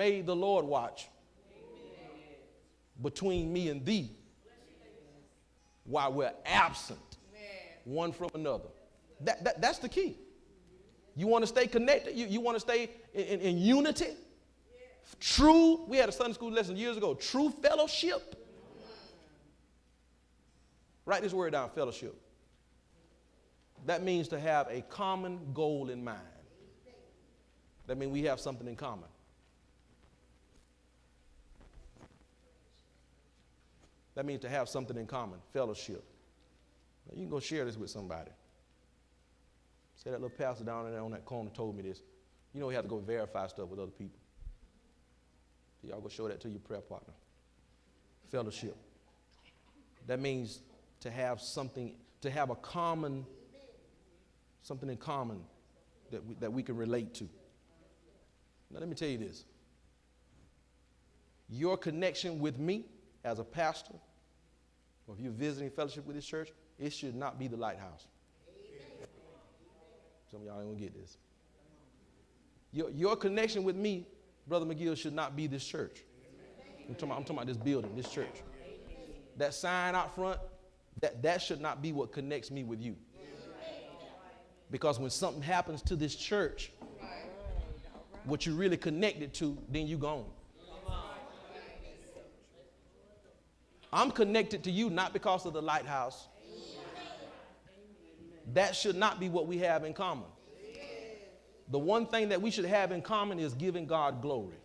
may the Lord watch between me and thee while we're absent one from another. That's the key. You want to stay connected? You want to stay in unity? True, we had a Sunday school lesson years ago, true fellowship. Write this word down, fellowship. That means to have a common goal in mind. That means we have something in common. That means to have something in common, fellowship. Now, you can go share this with somebody. Say that little pastor down there on that corner told me this. You know we have to go verify stuff with other people. Y'all go show that to your prayer partner. Fellowship. That means to have something, to have a common, something in common that we can relate to. Now let me tell you this. Your connection with me as a pastor, or if you're visiting fellowship with this church, it should not be the Lighthouse. Some of y'all ain't gonna get this. Your connection with me, Brother McGill, should not be this church. I'm talking about this building, this church. That sign out front, that should not be what connects me with you. Because when something happens to this church, what you're really connected to, then you gone. I'm connected to you not because of the Lighthouse. That should not be what we have in common. The one thing that we should have in common is giving God glory.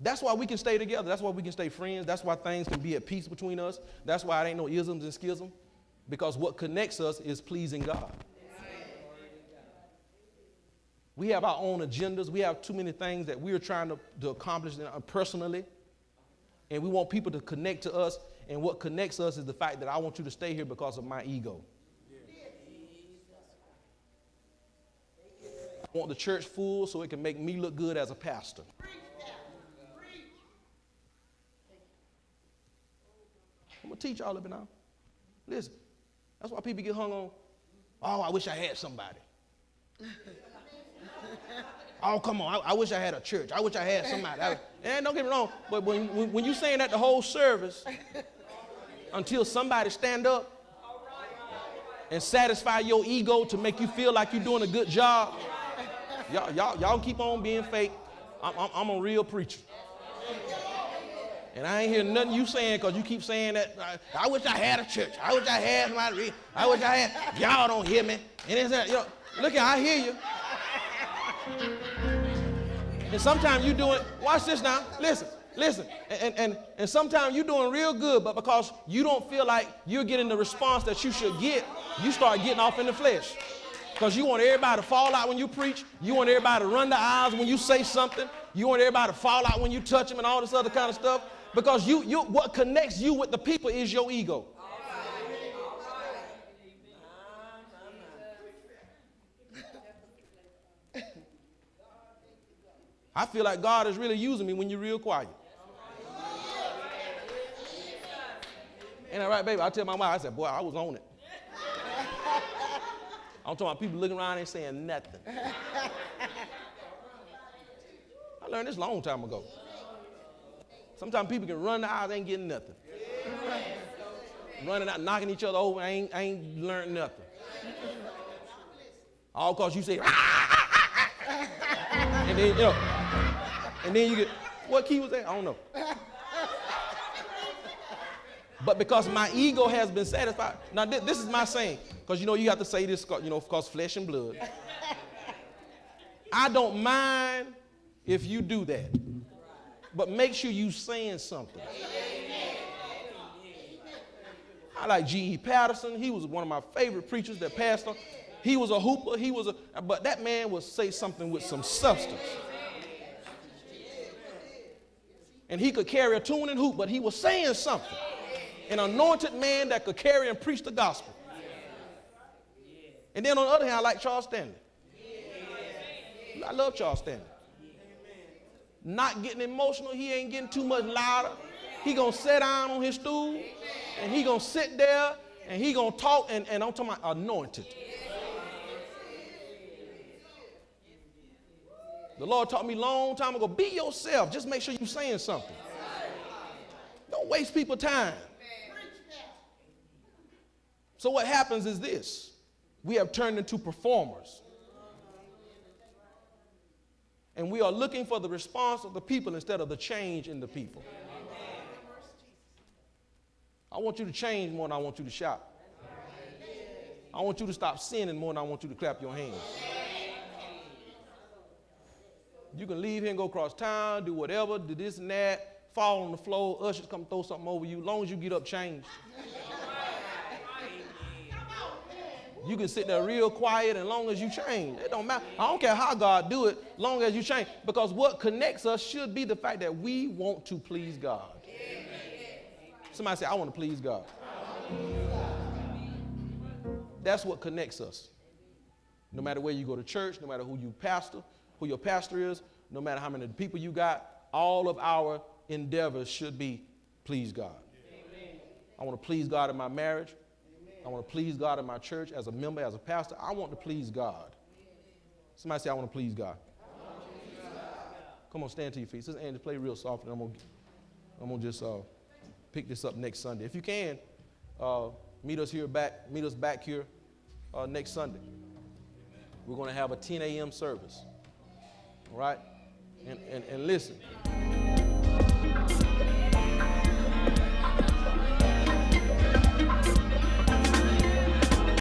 That's why we can stay together. That's why we can stay friends. That's why things can be at peace between us. That's why it ain't no isms and schism. Because what connects us is pleasing God. We have our own agendas. We have too many things that we're trying to accomplish personally. And we want people to connect to us. And what connects us is the fact that I want you to stay here because of my ego. I want the church full so it can make me look good as a pastor. I'm going to teach y'all of it now. Listen, that's why people get hung on, oh, I wish I had somebody. Oh, come on, I wish I had a church. I wish I had somebody. And don't get me wrong, but when you're saying that the whole service, until somebody stand up and satisfy your ego to make you feel like you're doing a good job, y'all keep on being fake. I'm a real preacher. And I ain't hear nothing you saying because you keep saying that, I wish I had a church. I wish I had somebody. I wish I had, y'all don't hear me. And it's that, look here, I hear you. And sometimes you doing, watch this now, listen. And sometimes you're doing real good, but because you don't feel like you're getting the response that you should get, you start getting off in the flesh. Because you want everybody to fall out when you preach. You want everybody to run the aisles when you say something. You want everybody to fall out when you touch them and all this other kind of stuff. Because what connects you with the people is your ego. I feel like God is really using me when you're real quiet. Ain't that right, baby? I tell my wife, I said, boy, I was on it. I'm talking about people looking around and saying nothing. I learned this a long time ago. Sometimes people can run the aisles, ain't getting nothing. Running out, knocking each other over, I ain't learned nothing. All because you say, and then you get, what key was that? I don't know. But because my ego has been satisfied. Now, this is my saying, because you have to say this, because flesh and blood. I don't mind if you do that. But make sure you saying something. I like G.E. Patterson. He was one of my favorite preachers that passed on. He was a hooper. But that man would say something with some substance. And he could carry a tune and hoop, but he was saying something. An anointed man that could carry and preach the gospel. And then on the other hand, I like Charles Stanley. I love Charles Stanley. Not getting emotional. He ain't getting too much louder. He going to sit down on his stool, and he going to sit there, and he going to talk, and I'm talking about anointed. The Lord taught me a long time ago, be yourself. Just make sure you're saying something. Don't waste people's time. So what happens is this. We have turned into performers. And we are looking for the response of the people instead of the change in the people. I want you to change more than I want you to shout. I want you to stop sinning more than I want you to clap your hands. You can leave here and go across town, do whatever, do this and that, fall on the floor, ushers come throw something over you. As long as you get up, change. You can sit there real quiet as long as you change. It don't matter. I don't care how God do it, as long as you change. Because what connects us should be the fact that we want to please God. Somebody say, I want to please God. That's what connects us. No matter where you go to church, no matter who your pastor is, no matter how many people you got, all of our endeavors should be please God. Amen. I want to please God in my marriage. Amen. I want to please God in my church as a member, as a pastor. I want to please God. Somebody say, I want to please God. Come on, stand to your feet. Sister Angie, play real soft, and I'm gonna just pick this up next Sunday. If you can, meet us back here next Sunday. We're going to have a 10 a.m. service. All right? And listen.